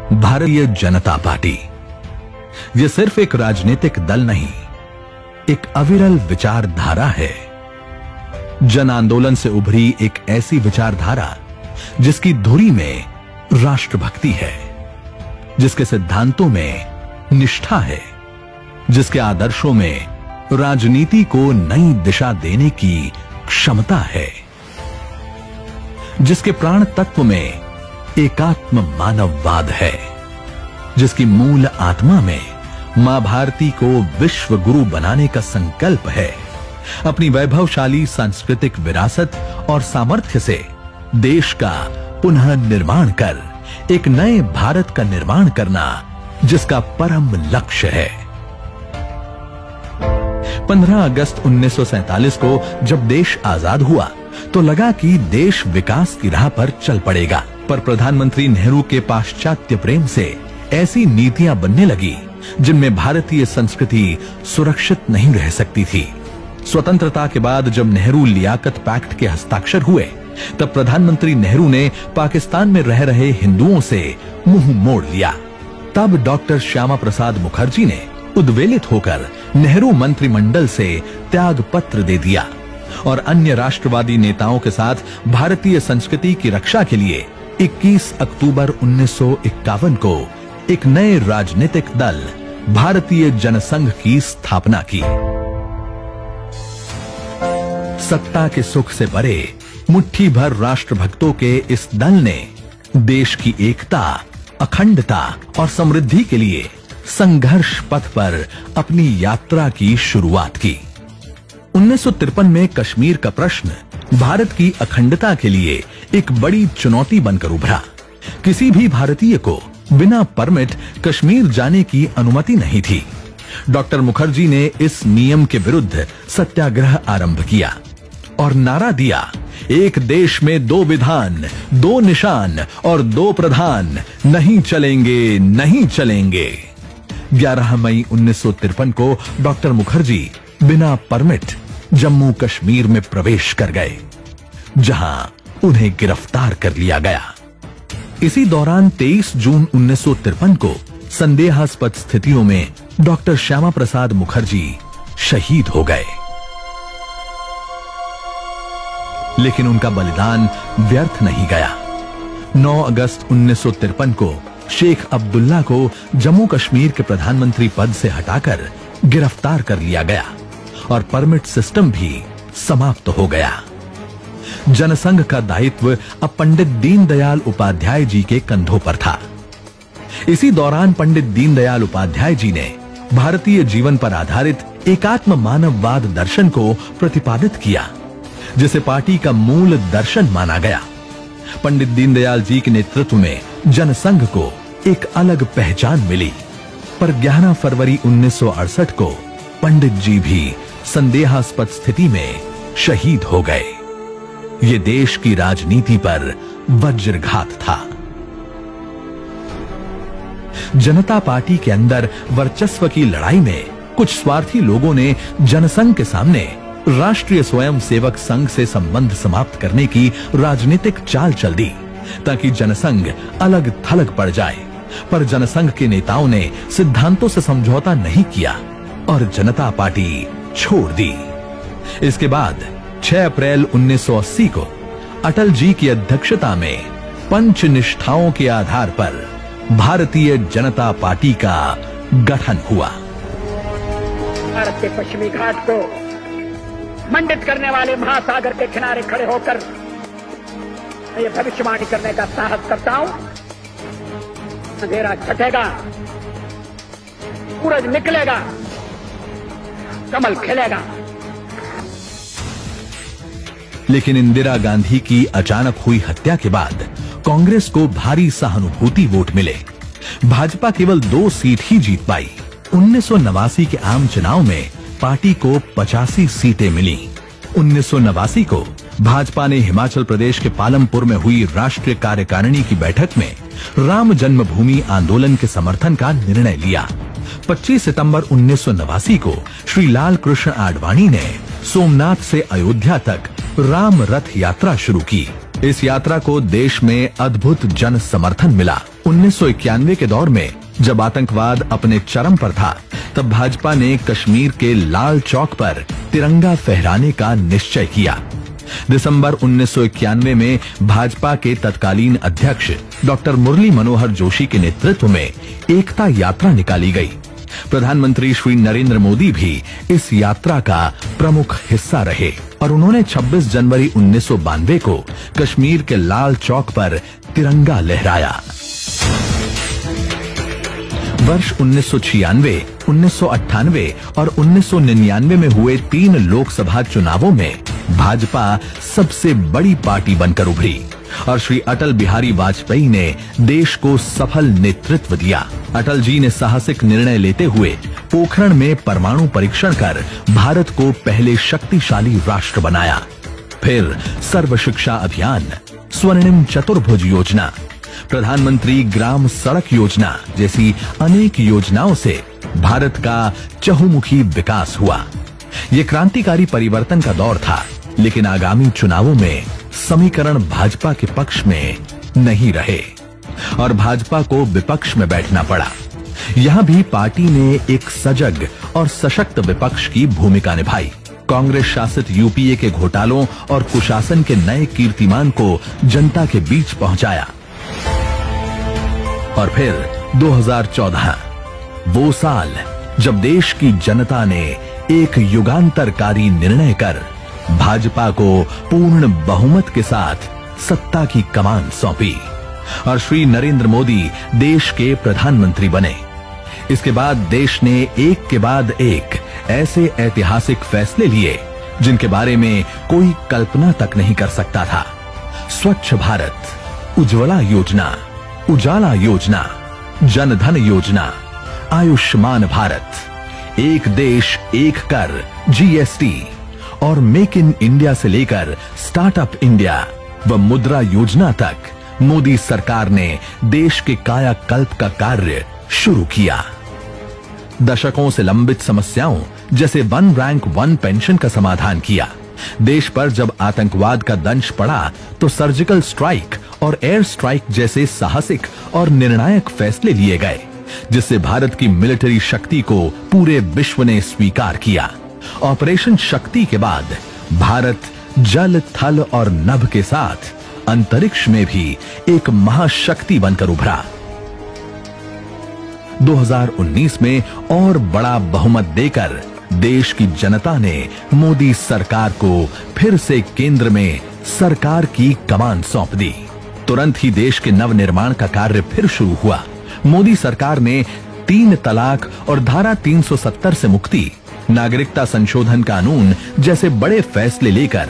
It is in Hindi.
भारतीय जनता पार्टी। यह सिर्फ एक राजनीतिक दल नहीं, एक अविरल विचारधारा है। जन आंदोलन से उभरी एक ऐसी विचारधारा जिसकी धुरी में राष्ट्रभक्ति है, जिसके सिद्धांतों में निष्ठा है, जिसके आदर्शों में राजनीति को नई दिशा देने की क्षमता है, जिसके प्राण तत्व में एकात्म मानववाद है, जिसकी मूल आत्मा में मां भारती को विश्व गुरु बनाने का संकल्प है। अपनी वैभवशाली सांस्कृतिक विरासत और सामर्थ्य से देश का पुनः निर्माण कर एक नए भारत का निर्माण करना जिसका परम लक्ष्य है। 15 अगस्त 1947 को जब देश आजाद हुआ तो लगा कि देश विकास की राह पर चल पड़ेगा, पर प्रधानमंत्री नेहरू के पाश्चात्य प्रेम से ऐसी नीतियां बनने लगी जिनमें भारतीय संस्कृति सुरक्षित नहीं रह सकती थी। स्वतंत्रता के बाद जब नेहरू लियाकत पैक्ट के हस्ताक्षर हुए तब प्रधानमंत्री नेहरू ने पाकिस्तान में रह रहे हिंदुओं से मुंह मोड़ लिया। तब डॉक्टर श्यामा प्रसाद मुखर्जी ने उद्वेलित होकर नेहरू मंत्रिमंडल से त्याग पत्र दे दिया और अन्य राष्ट्रवादी नेताओं के साथ भारतीय संस्कृति की रक्षा के लिए 21 अक्टूबर 1951 को एक नए राजनीतिक दल भारतीय जनसंघ की स्थापना की। सत्ता के सुख से परे मुट्ठी भर राष्ट्रभक्तों के इस दल ने देश की एकता, अखंडता और समृद्धि के लिए संघर्ष पथ पर अपनी यात्रा की शुरुआत की। 1953 में कश्मीर का प्रश्न भारत की अखंडता के लिए एक बड़ी चुनौती बनकर उभरा। किसी भी भारतीय को बिना परमिट कश्मीर जाने की अनुमति नहीं थी। डॉक्टर मुखर्जी ने इस नियम के विरुद्ध सत्याग्रह आरंभ किया और नारा दिया, एक देश में 2 विधान, 2 निशान और 2 प्रधान, नहीं चलेंगे, नहीं चलेंगे। 11 मई 1953 को डॉक्टर मुखर्जी बिना परमिट जम्मू कश्मीर में प्रवेश कर गए, जहां उन्हें गिरफ्तार कर लिया गया। इसी दौरान 23 जून 1953 को संदेहास्पद स्थितियों में डॉक्टर श्यामा प्रसाद मुखर्जी शहीद हो गए, लेकिन उनका बलिदान व्यर्थ नहीं गया। 9 अगस्त 1953 को शेख अब्दुल्ला को जम्मू कश्मीर के प्रधानमंत्री पद से हटाकर गिरफ्तार कर लिया गया और परमिट सिस्टम भी समाप्त हो गया। जनसंघ का दायित्व अब पंडित दीनदयाल उपाध्याय जी के कंधों पर था। इसी दौरान पंडित दीनदयाल उपाध्याय जी ने भारतीय जीवन पर आधारित एकात्म मानववाद दर्शन को प्रतिपादित किया, जिसे पार्टी का मूल दर्शन माना गया। पंडित दीनदयाल जी के नेतृत्व में जनसंघ को एक अलग पहचान मिली, पर 11 फरवरी 1968 को पंडित जी भी संदेहास्पद स्थिति में शहीद हो गए। ये देश की राजनीति पर वज्रघात था। जनता पार्टी के अंदर वर्चस्व की लड़ाई में कुछ स्वार्थी लोगों ने जनसंघ के सामने राष्ट्रीय स्वयंसेवक संघ से संबंध समाप्त करने की राजनीतिक चाल चल दी ताकि जनसंघ अलग थलग पड़ जाए, पर जनसंघ के नेताओं ने सिद्धांतों से समझौता नहीं किया और जनता पार्टी छोड़ दी। इसके बाद 6 अप्रैल 1980 को अटल जी की अध्यक्षता में पंच निष्ठाओं के आधार पर भारतीय जनता पार्टी का गठन हुआ। भारत के पश्चिमी घाट को मंडित करने वाले महासागर के किनारे खड़े होकर मैं ये भविष्यवाणी करने का साहस करता हूं, अंधेरा छटेगा, सूरज निकलेगा, कमल खिलेगा। लेकिन इंदिरा गांधी की अचानक हुई हत्या के बाद कांग्रेस को भारी सहानुभूति वोट मिले। भाजपा केवल 2 सीट ही जीत पाई। 1989 के आम चुनाव में पार्टी को 85 सीटें मिली। 1989 को भाजपा ने हिमाचल प्रदेश के पालमपुर में हुई राष्ट्रीय कार्यकारिणी की बैठक में राम जन्मभूमि आंदोलन के समर्थन का निर्णय लिया। 25 सितंबर 1989 को श्री लाल कृष्ण आडवाणी ने सोमनाथ से अयोध्या तक राम रथ यात्रा शुरू की इस यात्रा को देश में अद्भुत जन समर्थन मिला। 1991 के दौर में जब आतंकवाद अपने चरम पर था, तब भाजपा ने कश्मीर के लाल चौक पर तिरंगा फहराने का निश्चय किया। दिसंबर 1991 में भाजपा के तत्कालीन अध्यक्ष डॉक्टर मुरली मनोहर जोशी के नेतृत्व में एकता यात्रा निकाली गई। प्रधानमंत्री श्री नरेंद्र मोदी भी इस यात्रा का प्रमुख हिस्सा रहे और उन्होंने 26 जनवरी 1992 को कश्मीर के लाल चौक पर तिरंगा लहराया। वर्ष 1996, 1998 और 1999 में हुए 3 लोकसभा चुनावों में भाजपा सबसे बड़ी पार्टी बनकर उभरी और श्री अटल बिहारी वाजपेयी ने देश को सफल नेतृत्व दिया। अटल जी ने साहसिक निर्णय लेते हुए पोखरण में परमाणु परीक्षण कर भारत को पहले शक्तिशाली राष्ट्र बनाया। फिर सर्व शिक्षा अभियान, स्वर्णिम चतुर्भुज योजना, प्रधानमंत्री ग्राम सड़क योजना जैसी अनेक योजनाओं से भारत का चहुमुखी विकास हुआ। ये क्रांतिकारी परिवर्तन का दौर था, लेकिन आगामी चुनावों में समीकरण भाजपा के पक्ष में नहीं रहे और भाजपा को विपक्ष में बैठना पड़ा। यहां भी पार्टी ने एक सजग और सशक्त विपक्ष की भूमिका निभाई। कांग्रेस शासित यूपीए के घोटालों और कुशासन के नए कीर्तिमान को जनता के बीच पहुंचाया। और फिर 2014, वो साल जब देश की जनता ने एक युगांतरकारी निर्णय कर भाजपा को पूर्ण बहुमत के साथ सत्ता की कमान सौंपी और श्री नरेंद्र मोदी देश के प्रधानमंत्री बने। इसके बाद देश ने एक के बाद एक ऐसे ऐतिहासिक फैसले लिए जिनके बारे में कोई कल्पना तक नहीं कर सकता था। स्वच्छ भारत, उज्ज्वला योजना, उजाला योजना, जनधन योजना, आयुष्मान भारत, एक देश एक कर, जीएसटी और मेक इन इंडिया से लेकर स्टार्टअप इंडिया व मुद्रा योजना तक मोदी सरकार ने देश के कायाकल्प का कार्य शुरू किया। दशकों से लंबित समस्याओं जैसे 1 रैंक 1 पेंशन का समाधान किया। देश पर जब आतंकवाद का दंश पड़ा तो सर्जिकल स्ट्राइक और एयर स्ट्राइक जैसे साहसिक और निर्णायक फैसले लिए गए, जिससे भारत की मिलिट्री शक्ति को पूरे विश्व ने स्वीकार किया। ऑपरेशन शक्ति के बाद भारत जल, थल और नभ के साथ अंतरिक्ष में भी एक महाशक्ति बनकर उभरा। 2019 में और बड़ा बहुमत देकर देश की जनता ने मोदी सरकार को फिर से केंद्र में सरकार की कमान सौंप दी। तुरंत ही देश के नवनिर्माण का कार्य फिर शुरू हुआ। मोदी सरकार ने 3 तलाक और धारा 370 से मुक्ति, नागरिकता संशोधन कानून जैसे बड़े फैसले लेकर